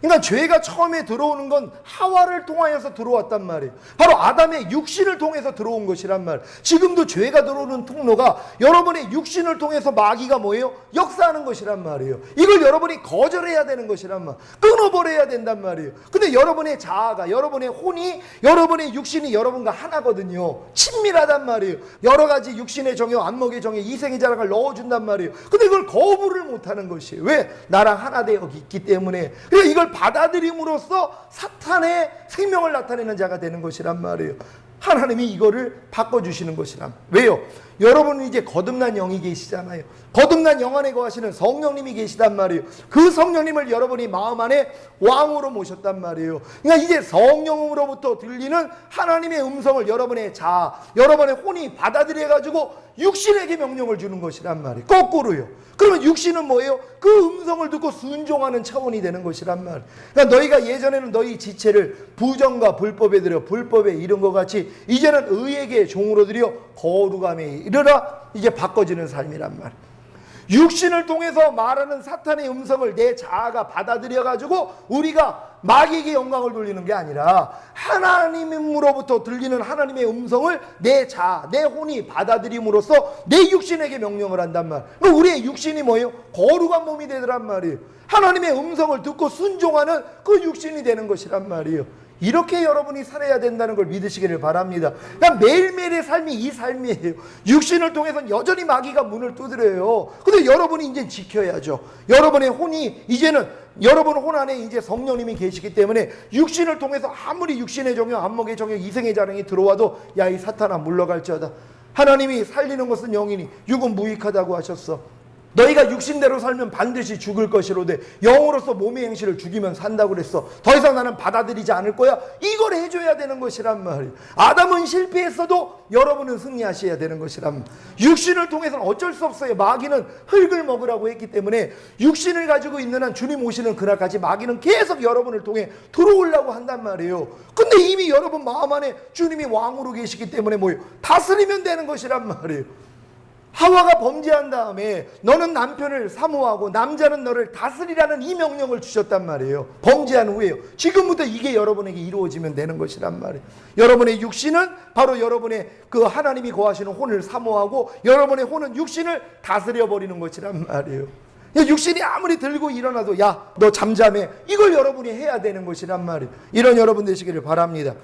그러니까 죄가 처음에 들어오는 건 하와를 통하여서 들어왔단 말이에요. 바로 아담의 육신을 통해서 들어온 것이란 말이에요. 지금도 죄가 들어오는 통로가 여러분의 육신을 통해서 마귀가 뭐예요? 역사하는 것이란 말이에요. 이걸 여러분이 거절해야 되는 것이란 말이에요. 끊어버려야 된단 말이에요. 근데 여러분의 자아가, 여러분의 혼이, 여러분의 육신이 여러분과 하나거든요. 친밀하단 말이에요. 여러 가지 육신의 정욕, 안목의 정욕, 이생의 자랑을 넣어준단 말이에요. 근데 이걸 거부를 못하는 것이에요. 왜? 나랑 하나 되어 있기 때문에. 그러니까 이걸 받아들임으로써 사탄의 생명을 나타내는 자가 되는 것이란 말이에요. 하나님이 이거를 바꿔주시는 것이란 말이에요. 왜요? 여러분은 이제 거듭난 영이 계시잖아요. 거듭난 영 안에 거하시는 성령님이 계시단 말이에요. 그 성령님을 여러분이 마음 안에 왕으로 모셨단 말이에요. 그러니까 이제 성령으로부터 들리는 하나님의 음성을 여러분의 자아, 여러분의 혼이 받아들여가지고 육신에게 명령을 주는 것이란 말이에요. 거꾸로요. 그러면 육신은 뭐예요? 그 음성을 듣고 순종하는 차원이 되는 것이란 말이에요. 그러니까 너희가 예전에는 너희 지체를 부정과 불법에 드려 불법에 이른 것 같이 이제는 의에게 종으로 드려 거룩함에 이르라. 이게 바꿔지는 삶이란 말이에요. 육신을 통해서 말하는 사탄의 음성을 내 자아가 받아들여 가지고 우리가 마귀에게 영광을 돌리는 게 아니라 하나님으로부터 들리는 하나님의 음성을 내 자아, 내 혼이 받아들임으로써 내 육신에게 명령을 한단 말이에요. 그럼 우리의 육신이 뭐예요? 거룩한 몸이 되더란 말이에요. 하나님의 음성을 듣고 순종하는 그 육신이 되는 것이란 말이에요. 이렇게 여러분이 살아야 된다는 걸 믿으시기를 바랍니다. 그러니까 매일매일의 삶이 이 삶이에요. 육신을 통해서는 여전히 마귀가 문을 두드려요. 근데 여러분이 이제 지켜야죠. 여러분의 혼이 이제는 여러분 혼 안에 이제 성령님이 계시기 때문에 육신을 통해서 아무리 육신의 정욕, 안목의 정욕, 이생의 자랑이 들어와도 야, 이 사탄아 물러갈지어다. 하나님이 살리는 것은 영이니 육은 무익하다고 하셨어. 너희가 육신대로 살면 반드시 죽을 것이로되 영으로서 몸의 행실을 죽이면 산다고 그랬어. 더 이상 나는 받아들이지 않을 거야. 이걸 해줘야 되는 것이란 말이에요. 아담은 실패했어도 여러분은 승리하셔야 되는 것이란 말이에요. 육신을 통해서는 어쩔 수 없어요. 마귀는 흙을 먹으라고 했기 때문에 육신을 가지고 있는 한 주님 오시는 그날까지 마귀는 계속 여러분을 통해 들어오려고 한단 말이에요. 근데 이미 여러분 마음 안에 주님이 왕으로 계시기 때문에 뭐예요? 다스리면 되는 것이란 말이에요. 하와가 범죄한 다음에 너는 남편을 사모하고 남자는 너를 다스리라는 이 명령을 주셨단 말이에요. 범죄한 후에요. 지금부터 이게 여러분에게 이루어지면 되는 것이란 말이에요. 여러분의 육신은 바로 여러분의 그 하나님이 거하시는 혼을 사모하고 여러분의 혼은 육신을 다스려 버리는 것이란 말이에요. 육신이 아무리 들고 일어나도 야, 너 잠잠해. 이걸 여러분이 해야 되는 것이란 말이에요. 이런 여러분 되시기를 바랍니다.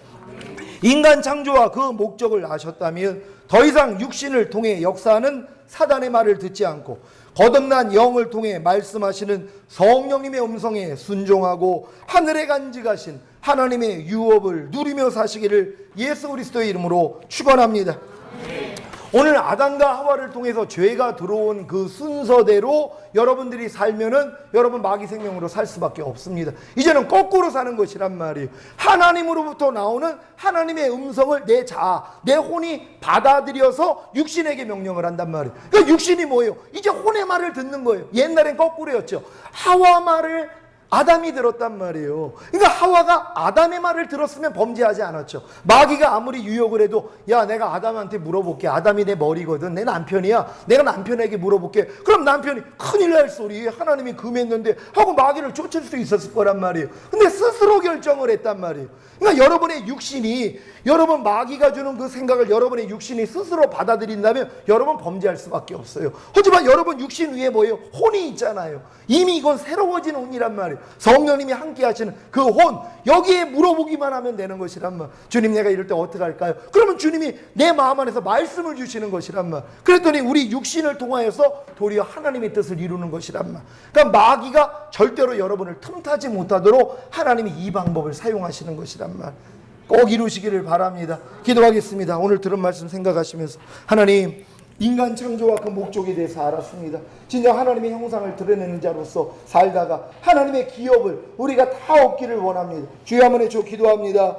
인간 창조와 그 목적을 아셨다면 더 이상 육신을 통해 역사하는 사단의 말을 듣지 않고 거듭난 영을 통해 말씀하시는 성령님의 음성에 순종하고 하늘에 간직하신 하나님의 유업을 누리며 사시기를 예수 그리스도의 이름으로 축원합니다. 오늘 아담과 하와를 통해서 죄가 들어온 그 순서대로 여러분들이 살면은 여러분 마귀 생명으로 살 수밖에 없습니다. 이제는 거꾸로 사는 것이란 말이에요. 하나님으로부터 나오는 하나님의 음성을 내 자아, 내 혼이 받아들여서 육신에게 명령을 한단 말이에요. 그러니까 육신이 뭐예요? 이제 혼의 말을 듣는 거예요. 옛날엔 거꾸로였죠. 하와 말을 아담이 들었단 말이에요. 그러니까 하와가 아담의 말을 들었으면 범죄하지 않았죠. 마귀가 아무리 유혹을 해도 야, 내가 아담한테 물어볼게. 아담이 내 머리거든. 내 남편이야. 내가 남편에게 물어볼게. 그럼 남편이 큰일 날 소리. 하나님이 금했는데 하고 마귀를 쫓을 수 있었을 거란 말이에요. 근데 스스로 결정을 했단 말이에요. 그러니까 여러분의 육신이 여러분 마귀가 주는 그 생각을 여러분의 육신이 스스로 받아들인다면 여러분 범죄할 수밖에 없어요. 하지만 여러분 육신 위에 뭐예요? 혼이 있잖아요. 이미 이건 새로워진 혼이란 말이에요. 성령님이 함께 하시는 그 혼, 여기에 물어보기만 하면 되는 것이란 말. 주님, 내가 이럴 때 어떻게 할까요? 그러면 주님이 내 마음 안에서 말씀을 주시는 것이란 말. 그랬더니 우리 육신을 통하여서 도리어 하나님의 뜻을 이루는 것이란 말. 그러니까 마귀가 절대로 여러분을 틈타지 못하도록 하나님이 이 방법을 사용하시는 것이란 말. 꼭 이루시기를 바랍니다. 기도하겠습니다. 오늘 들은 말씀 생각하시면서 하나님, 인간 창조와 그 목적에 대해서 알았습니다. 진짜 하나님의 형상을 드러내는 자로서 살다가 하나님의 기업을 우리가 다 얻기를 원합니다. 주여 한번 해줘 기도합니다.